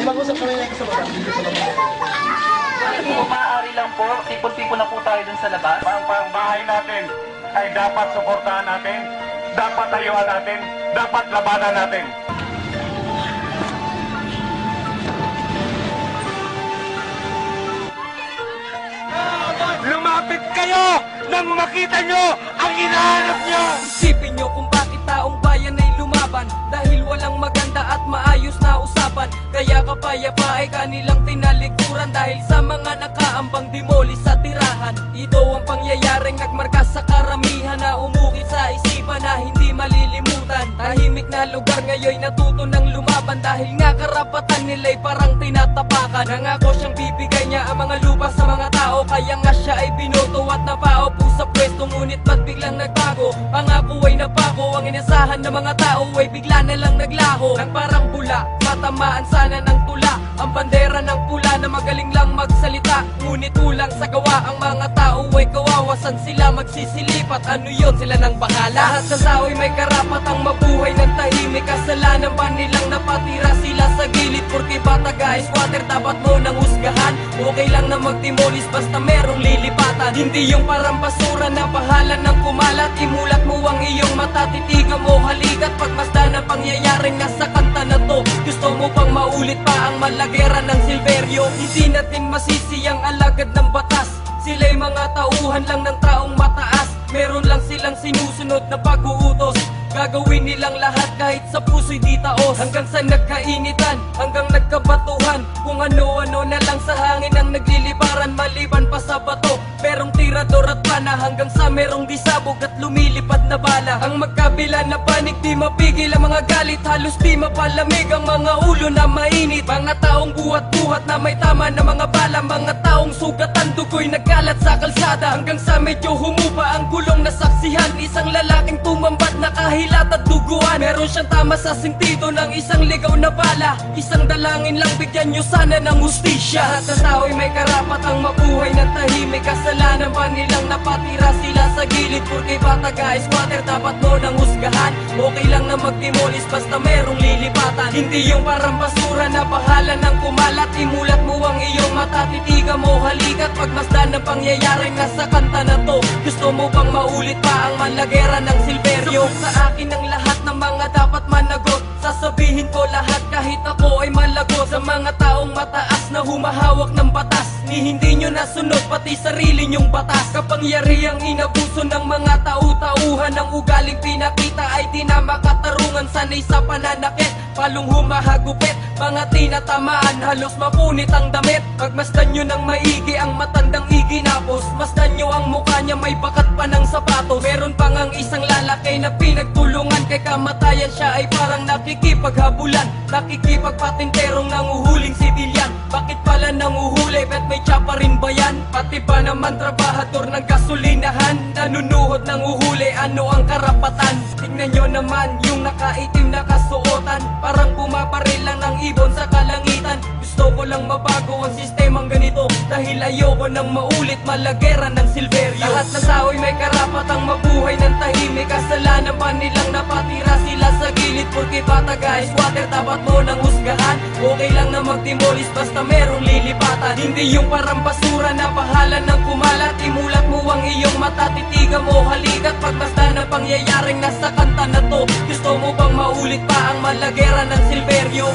mag-usap kami na sa baba. Dito sa baba. Kung maaari lang po, tipon-tipon na po tayo dun sa labas. Ang bahay natin ay dapat suportahan natin, dapat tayuan natin, dapat labanan natin. Lumapit kayo nang makita nyo ang hinahanap nyo! Isipin nyo kung bakit taong bayan ay lumaban, dahil walang maganda at maayos na usapan. Kaya kapayapa ay kanilang tinalikuran, dahil sa mga nakaambang demolis sa tirahan. Ito ang pangyayaring nagmarka sa karamihan, na umukit sa isipan na hindi malilimutan. Tahimik na lugar ngayon natuto ng lumaban, dahil nga karapatan nila'y parang tinatapakan. Nangako siyang bibigay niya ang mga lupa sa mga tao, kaya nga siya ay binoto at napaupo sa pwesto. Ngunit ba't biglang nagbago? Pangako ay napako, ang inasahan ng mga tao ay bigla na lang naglaho. Nang parang bula, matamaan sana ng tula, ang bandera ng pula na magaling lang magsalita. Ngunit kulang sa gawa, ang mga tao ay kawawasan sila magsisilipat. Ano yun, sila nang bakala? Lahat ng tao ay may karapatang mabuhay ng tahimik. Kasalanan ba nilang napatira sila sa gilid? Porque bata guys, squatter dapat mo nang husgahan. Okay lang na magtimolis basta merong lilipatan. Hindi yung parang basura na pahalan ng kumalat. Imulat mo ang iyong mata, titigan mo halikat. Pagmasdan ang pangyayaring nasa kanta na to. Gusto mo pang maulit pa ang malagera ng Silverio? Hindi natin masisi ang alagad ng batas. Sila'y mga tauhan lang ng taong mataas. Meron lang silang sinusunod na pag-uutos. Gagawin nilang lahat kahit sa puso'y di taos. Hanggang sa nagkainitan, hanggang nagkabatuhan. Kung ano-ano na lang sa hangin ang nagliliparan. Maliban pa sa bato, merong tirador at pana. Hanggang sa merong disabog at lumilipad na bala. Ang magkabila na panig, di mapigil ang mga galit. Halos di mapalamig ang mga ulo na mainit. Mga taong buhat-buhat na may tama na mga bala. Mga taong sugatan, dugo'y nagkalat sa kalsada. Hanggang sa medyo humupa ang gulong na saksihan. Isang lalaking tumambat na kahilat at duguan. Meron siyang tama sa sentido ng isang ligaw na bala. Isang dalangin lang, bigyan nyo sana ng hustisya. Lahat ng tao'y may karapatang mabuhay ng tahimik. Kasalanan ba nilang napatira sila sa gilid? Porque bata guys, squatter dapat mo nang husgahan. Okay lang na magtimolis basta merong lilipatan. Hindi yung parang basura na bahala ng kumalat. Imulat mo ang iyong mata, titigan mo halikat. Pagmasdan ng pangyayaring nasa kanta na to. Gusto mo bang maulit pa ang malagera ng Silverio? Sa akin ang lahat ng mga dapat managot. Sasabihin ko lahat kahit ako ay malago. Sa mga taong mataas na humahawak ng batas, ni hindi nyo nasunod pati sarili nyong batas. Kapangyarihang inabuso ng mga tau-tauhan. Ang ugaling pinakita ay di na makatarungan. Sanay sa pananakit, palong humahagupit. Mga tinatamaan, halos mapunit ang damit. Pagmasdan nyo ng maigi ang matandang iginapos. Masdan nyo ang mukha niya may bakat pa ng sapatos. Meron pang ang isang lalaki na pinagtulungan. Kay kamatayan siya ay parang nakikipaghabulan. Nakikipagpatinterong nanguhuling sibilyan. Bakit pala nanguhuli? Bet may tsapa rin ba yan? Pati ba naman trabahador ng gasolinahan? Nanunuhod ng uhuli, ano ang karapatan? Tingnan nyo naman yung nakaitim na kasuotan. Parang bumabaril lang ng ibon sa kalangitan. Gusto ko lang mabago ang sistemang ganito, dahil ayoko nang maulit malagera ng Silverio. Lahat ng tao'y may karapatang mabuhay ng tahimik. Kasalanan pa nilang napatira sila sa gilid. Porque bata guys, squatter dapat mo nang husgahan. Okay lang na magtimolis basta merong lilipatan. Hindi yung parang basura na bahala ng kumalat. Imulat mo ang iyong mata, titigan mo halikat. Pagmasdan ng pangyayaring nasa kanta na to. Gusto mo bang maulit pa ang malagera ng Silverio?